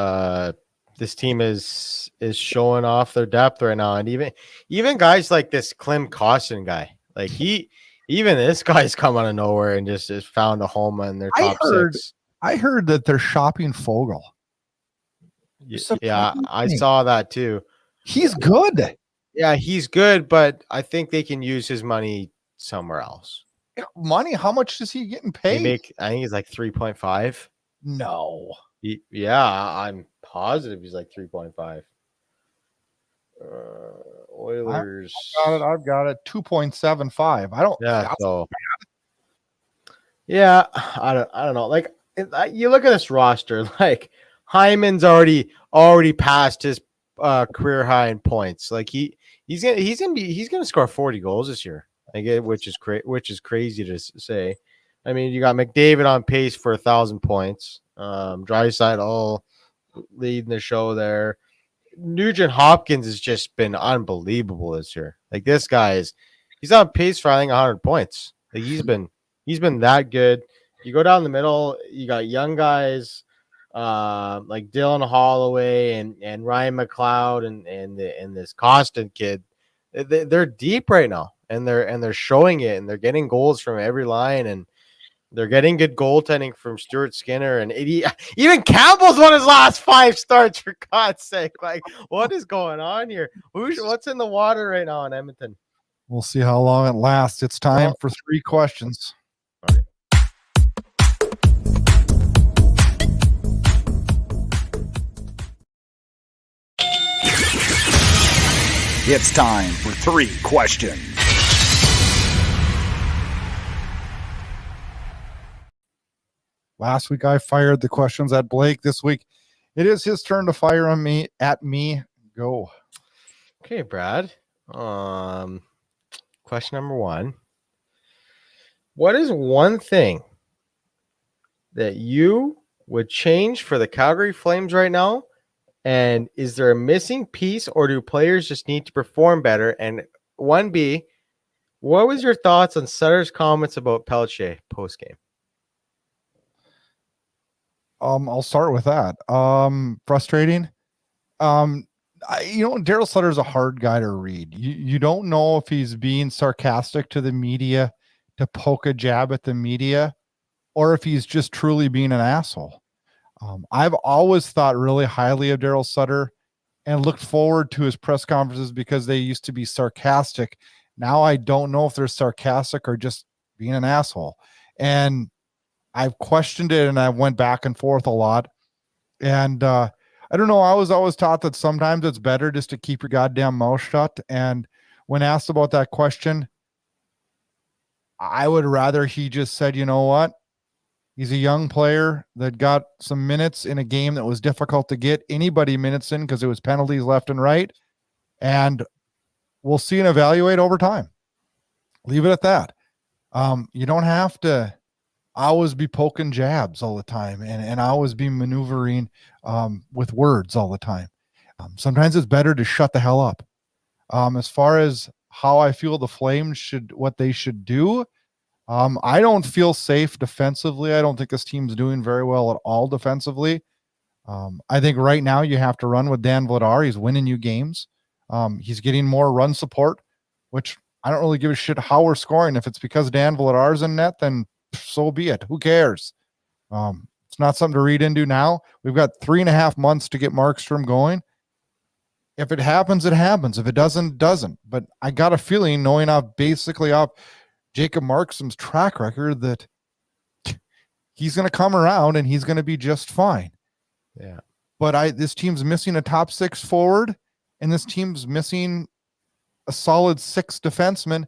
this team is showing off their depth right now, and even guys like this Klim Kostin guy, like even this guy's come out of nowhere and just found a home in their top 6. I heard that they're shopping Fogle. Yeah, I saw that too. He's good. Yeah, he's good, but I think they can use his money somewhere else. Money? How much is he getting paid? I think he's like 3.5. No. Yeah, I'm positive he's like 3.5. Oilers. I've got it. 2.75. I don't. Yeah. So. Yeah, I don't know. Like you look at this roster, like Hyman's already passed his career high in points. Like he's gonna score 40 goals this year. Like which is crazy to say. I mean, you got McDavid on pace for 1,000 points. Draisaitl leading the show there. Nugent Hopkins has just been unbelievable this year. Like this guy he's on pace for I think 100 points. Like he's been that good. You go down the middle, you got young guys like Dylan Holloway and Ryan McLeod and this Costin kid. They're deep right now, and they're showing it, and they're getting goals from every line, and they're getting good goaltending from Stuart Skinner, and even Campbell's won his last 5 starts, for God's sake. Like, what is going on here? What's in the water right now in Edmonton? We'll see how long it lasts. It's time for 3 questions. Okay. It's time for 3 questions. Last week I fired the questions at Blake. This week it is his turn to fire at me. Go. Okay, Brad. Question number 1. What is one thing that you would change for the Calgary Flames right now? And is there a missing piece, or do players just need to perform better? And 1B, what was your thoughts on Sutter's comments about Pelletier post-game? I'll start with that. Frustrating. Daryl Sutter's a hard guy to read. You don't know if he's being sarcastic to the media to poke a jab at the media, or if he's just truly being an asshole. I've always thought really highly of Daryl Sutter and looked forward to his press conferences because they used to be sarcastic. Now I don't know if they're sarcastic or just being an asshole. And I've questioned it and I went back and forth a lot. And I don't know. I was always taught that sometimes it's better just to keep your goddamn mouth shut. And when asked about that question, I would rather he just said, you know what? He's a young player that got some minutes in a game that was difficult to get anybody minutes in because it was penalties left and right. And we'll see and evaluate over time. Leave it at that. You don't have to always be poking jabs all the time and always be maneuvering with words all the time. Sometimes it's better to shut the hell up. As far as how I feel the Flames what they should do, I don't feel safe defensively. I don't think this team's doing very well at all defensively. I think right now you have to run with Dan Vladar. He's winning you games. He's getting more run support, which I don't really give a shit how we're scoring. If it's because Dan Vladar's in net, then so be it. Who cares? It's not something to read into now. We've got 3.5 months to get Markstrom going. If it happens, it happens. If it doesn't, doesn't. But I got a feeling, knowing off Jacob Markstrom's track record, that he's going to come around and he's going to be just fine. Yeah. But this team's missing a top 6 forward, and this team's missing a solid 6 defenseman.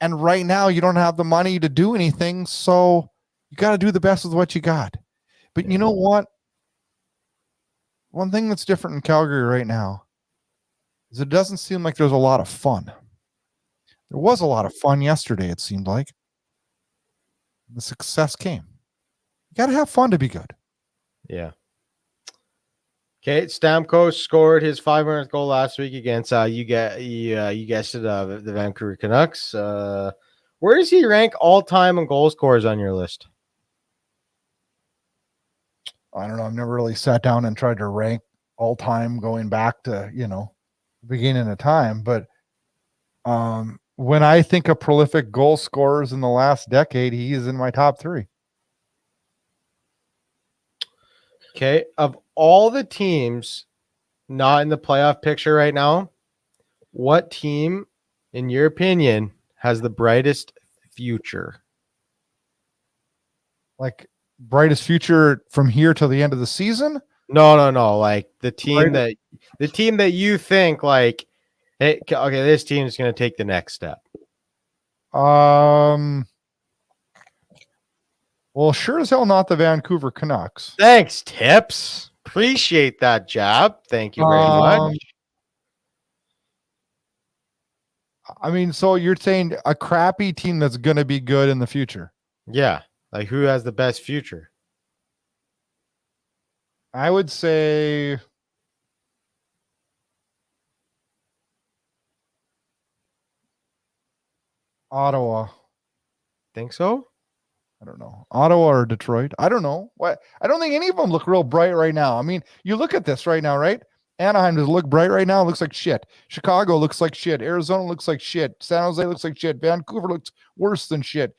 And right now you don't have the money to do anything, so you got to do the best with what you got. But you know what? One thing that's different in Calgary right now is it doesn't seem like there's a lot of fun. There was a lot of fun yesterday, it seemed like. The success came. You got to have fun to be good. Yeah. Okay, Stamkos scored his 500th goal last week against you guessed it, the Vancouver Canucks. Where does he rank all time in goal scorers on your list? I don't know. I've never really sat down and tried to rank all time going back to, the beginning of time. But when I think of prolific goal scorers in the last decade, he is in my top 3. Okay. Of all the teams not in the playoff picture right now, what team, in your opinion, has the brightest future? Like brightest future from here till the end of the season? No. Like the team that you think like, hey, okay, this team is going to take the next step. Well, sure as hell not the Vancouver Canucks. Thanks, Tips. Appreciate that job. Thank you very much. I mean, so you're saying a crappy team that's going to be good in the future? Yeah. Like who has the best future? I would say Ottawa. Think so? I don't know. Ottawa or Detroit. I don't know. What? I don't think any of them look real bright right now. I mean, you look at this right now, right? Anaheim does look bright right now. It looks like shit. Chicago looks like shit. Arizona looks like shit. San Jose looks like shit. Vancouver looks worse than shit.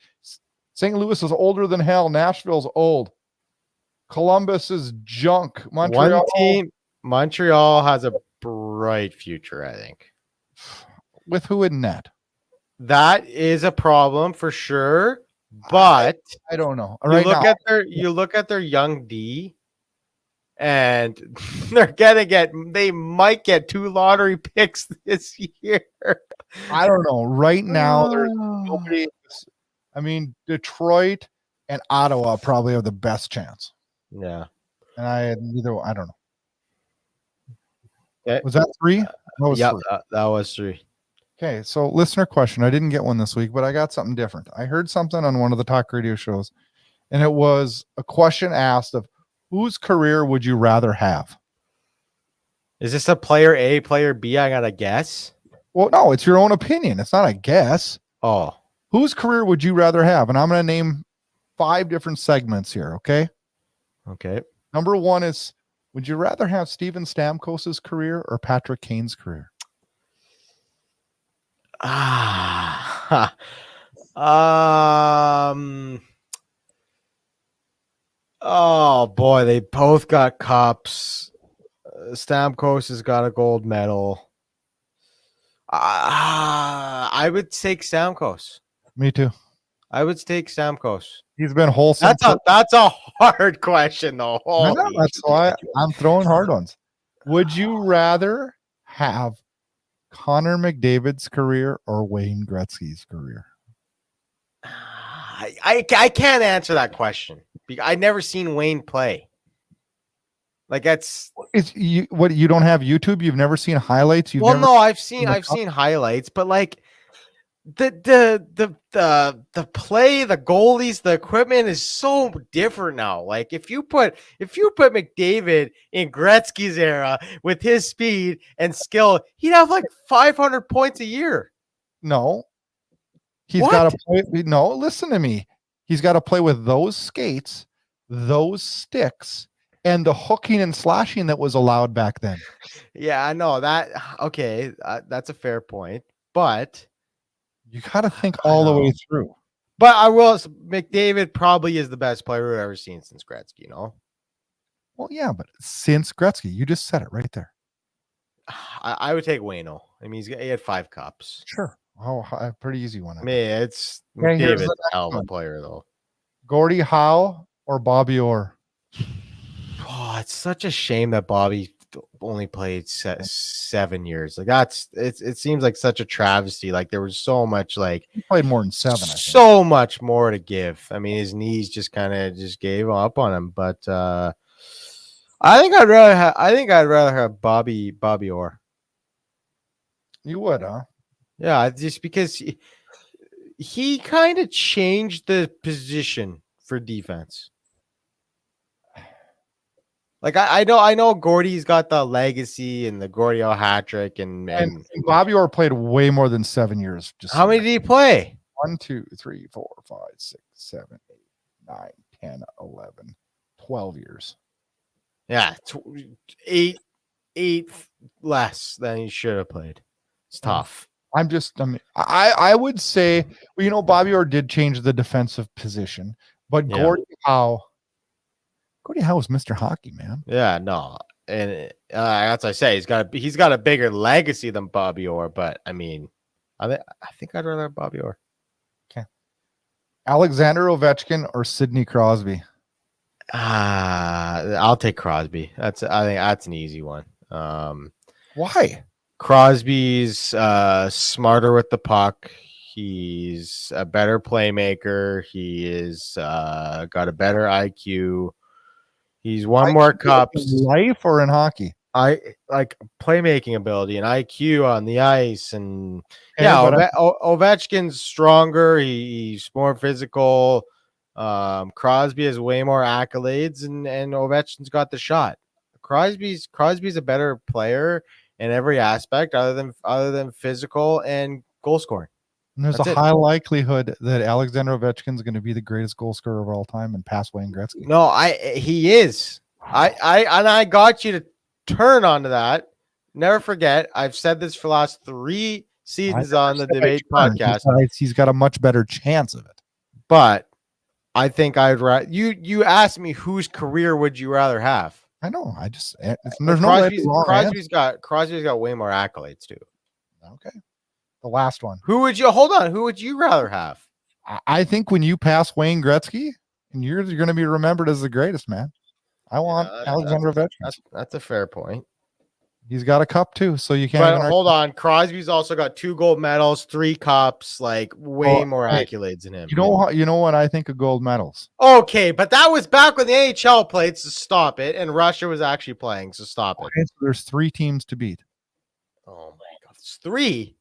St. Louis is older than hell. Nashville's old. Columbus is junk. Montreal has a bright future, I think. With who in net? That is a problem for sure. But I don't know. You look at their young D, and they might get 2 lottery picks this year. I don't know. Right now, there's nobody. I mean, Detroit and Ottawa probably have the best chance. Yeah. And I don't know. Okay. Was that 3? That was 3. That was 3. Okay, so listener question. I didn't get one this week, but I got something different. I heard something on one of the talk radio shows, and it was a question asked of whose career would you rather have? Is this a player A, player B? I got to guess. Well, no, it's your own opinion. It's not a guess. Oh. Whose career would you rather have? And I'm going to name 5 different segments here, okay? Okay. Number 1 is Would you rather have Steven Stamkos's career or Patrick Kane's career? Oh boy, they both got cups. Stamkos has got a gold medal. I would take Stamkos. Me too. I would take Stamkos. He's been wholesome. That's a hard question, though. I know, that's why I'm throwing hard ones. Would you rather have Connor McDavid's career or Wayne Gretzky's career? I can't answer that question. I've never seen Wayne play. Like that's you don't have YouTube? You've never seen highlights? I've seen highlights, but like the play, the goalies, the equipment is so different now. Like if you put McDavid in Gretzky's era with his speed and skill, he'd have like 500 points a year. No. He's got to play. No, listen to me. He's got to play with those skates, those sticks, and the hooking and slashing that was allowed back then. Yeah, I know that. Okay, that's a fair point, but you got to think all the way through. But McDavid probably is the best player we've ever seen since Gretzky, no? Well, yeah, but since Gretzky, you just said it right there. I would take Wayno. I mean, he had 5 cups. Sure. Oh, a pretty easy one. I mean, it's McDavid's a hell of a player, though. Gordie Howe or Bobby Orr? Oh, it's such a shame that Bobby only played 7 years. Like it seems like such a travesty. Like there was so much, like he played more than 7. So much more to give. I mean, his knees just kind of gave up on him. But I think I'd rather have Bobby Orr. You would, huh? Yeah, just because he kind of changed the position for defense. Like I know Gordie's got the legacy and the Gordie-O hat trick and Bobby Orr played way more than 7 years. Just how many did he play? 1, 2, 3, 4, 5, 6, 7, 8, 9, 10, 11, 12 years. Yeah, 8 less than he should have played. It's tough. I would say, well, Bobby Orr did change the defensive position, but yeah. Gordie Howe is Mr. Hockey, man. Yeah, no, and that's what I say. He's got a bigger legacy than Bobby Orr, but I mean, I think I'd rather have Bobby Orr. Okay, Alexander Ovechkin or Sidney Crosby? I'll take Crosby. I think that's an easy one. Why? Crosby's smarter with the puck. He's a better playmaker. He is got a better IQ. He's won more cups. In life or in hockey? I like playmaking ability and IQ on the ice, and Ovechkin's stronger. He's more physical. Crosby has way more accolades, and Ovechkin's got the shot. Crosby's a better player in every aspect, other than physical and goal scoring. And there's a high likelihood that Alexander Ovechkin is going to be the greatest goal scorer of all time and pass Wayne Gretzky. No, he is. I got you to turn onto that. Never forget, I've said this for the last 3 seasons on the Debate podcast. He's got a much better chance of it. But I think I'd rather you asked me whose career would you rather have? I know. Crosby's got way more accolades too. Okay. The last one. Who would you rather have? I think when you pass Wayne Gretzky, and you're going to be remembered as the greatest, man. I want Alexander Ovechkin. That's a fair point. He's got a cup too, so you can't. But hold on, Crosby's also got 2 gold medals, 3 cups, like way more accolades than him. You know what I think of gold medals. Okay, but that was back when the AHL played, so stop it, and Russia was actually playing, so stop it. So there's 3 teams to beat. Oh my God, it's 3.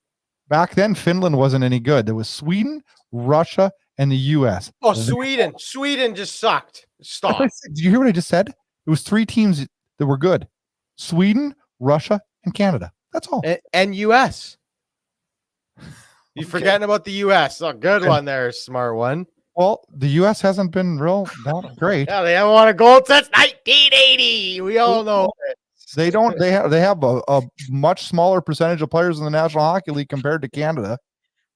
Back then, Finland wasn't any good. There was Sweden, Russia, and the U.S. Oh, Sweden just sucked. Stop. Did you hear what I just said? It was 3 teams that were good: Sweden, Russia, and Canada. That's all. And U.S. You're forgetting about the U.S. Oh, good one there, smart one. Well, the U.S. hasn't been real that great. Yeah, they haven't won a gold since 1980. We all know it. They don't. They have a much smaller percentage of players in the National Hockey League compared to Canada.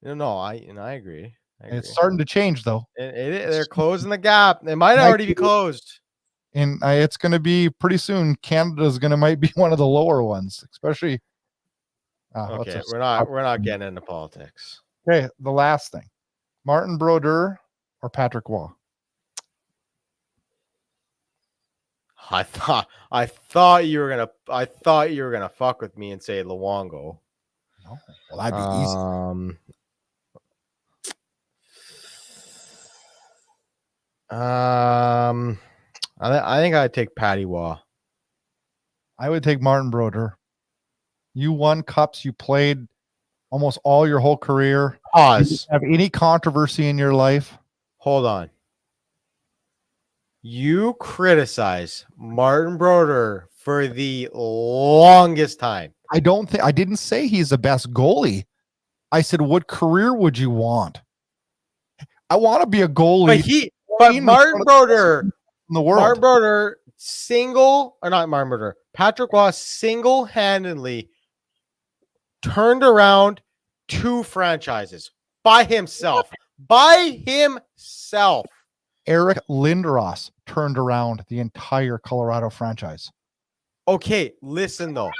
No, I agree. It's starting to change, though. They're closing the gap. It might already be closed. And it's going to be pretty soon. Canada's might be one of the lower ones, especially. Okay, we're not getting into politics. Okay, the last thing: Martin Brodeur or Patrick Waugh. I thought you were gonna fuck with me and say Luongo. No, well, that'd be easy. I think I'd take Patty Waugh. I would take Martin Brodeur. You won cups. You played almost all your whole career. Pause. You didn't have any controversy in your life? Hold on. You criticize Martin Brodeur for the longest time. I didn't say he's the best goalie. I said, what career would you want? I want to be a goalie. But Martin Brodeur in the world. Martin Brodeur Patrick Waugh single-handedly turned around 2 franchises by himself. Eric Lindros turned around the entire Colorado franchise. Okay, listen though.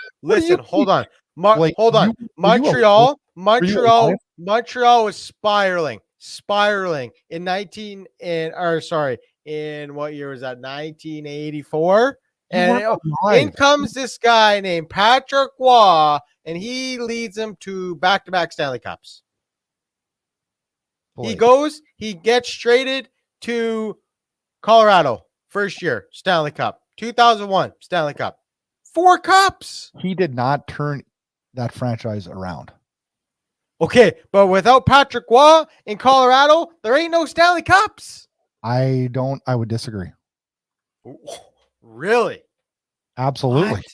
Hold on. Hold on. Montreal was spiraling in what year was that? 1984. And in comes this guy named Patrick Waugh, and he leads them to back-to-back Stanley Cups. He gets traded to Colorado. First year, Stanley Cup. 2001, Stanley Cup. 4 cups. He did not turn that franchise around. Okay, but without Patrick Waugh in Colorado, there ain't no Stanley Cups. I would disagree. Really? Absolutely. What?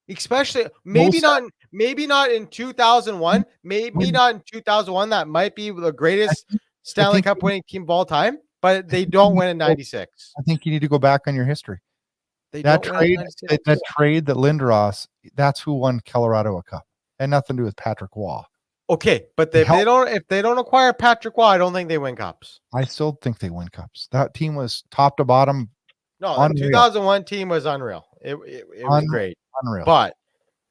Especially maybe not in 2001. Maybe not in 2001. That might be the greatest Stanley Cup winning team of all time, but they don't win in 96. I think you need to go back on your history. That trade that Lindros, that's who won Colorado a cup. Had nothing to do with Patrick Waugh. Okay, but if they don't acquire Patrick Waugh, I don't think they win cups. I still think they win cups. That team was top to bottom. No, the 2001 team was unreal. It was great. Unreal. But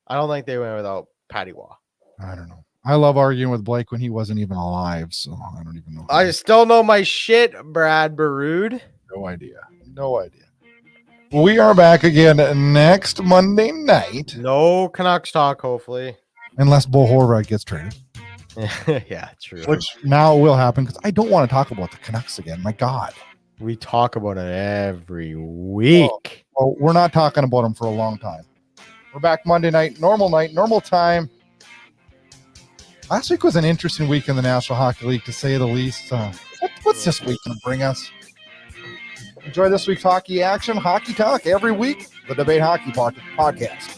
I don't think they win without Patty Waugh. I don't know. I love arguing with Blake when he wasn't even alive, so I don't even know. I still know my shit, Brad Burud. No idea. We are back again next Monday night. No Canucks talk, hopefully. Unless Bo Horvath gets traded. Yeah, true. Which now will happen because I don't want to talk about the Canucks again. My God. We talk about it every week. Well, we're not talking about them for a long time. We're back Monday night, normal time. Last week was an interesting week in the National Hockey League, to say the least. What's this week going to bring us? Enjoy this week's hockey action, hockey talk every week. The Debate Hockey Podcast.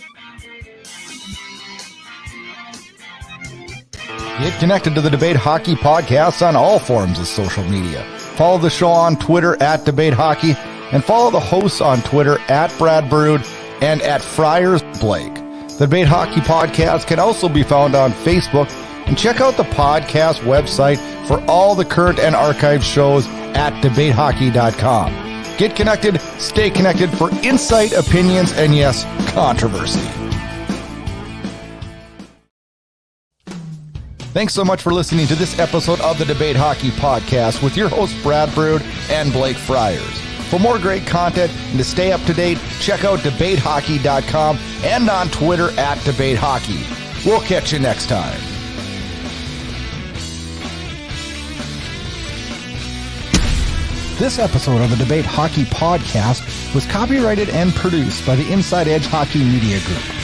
Get connected to the Debate Hockey Podcast on all forms of social media. Follow the show on Twitter at Debate Hockey, and follow the hosts on Twitter at Brad Burud and at Friars Blake. The Debate Hockey Podcast can also be found on Facebook, and check out the podcast website for all the current and archived shows at debatehockey.com. Get connected, stay connected for insight, opinions, and yes, controversy. Thanks so much for listening to this episode of the Debate Hockey Podcast with your hosts Brad Burud and Blake Friars. For more great content and to stay up to date, check out debatehockey.com and on Twitter at debatehockey. We'll catch you next time. This episode of the Debate Hockey Podcast was copyrighted and produced by the Inside Edge Hockey Media Group.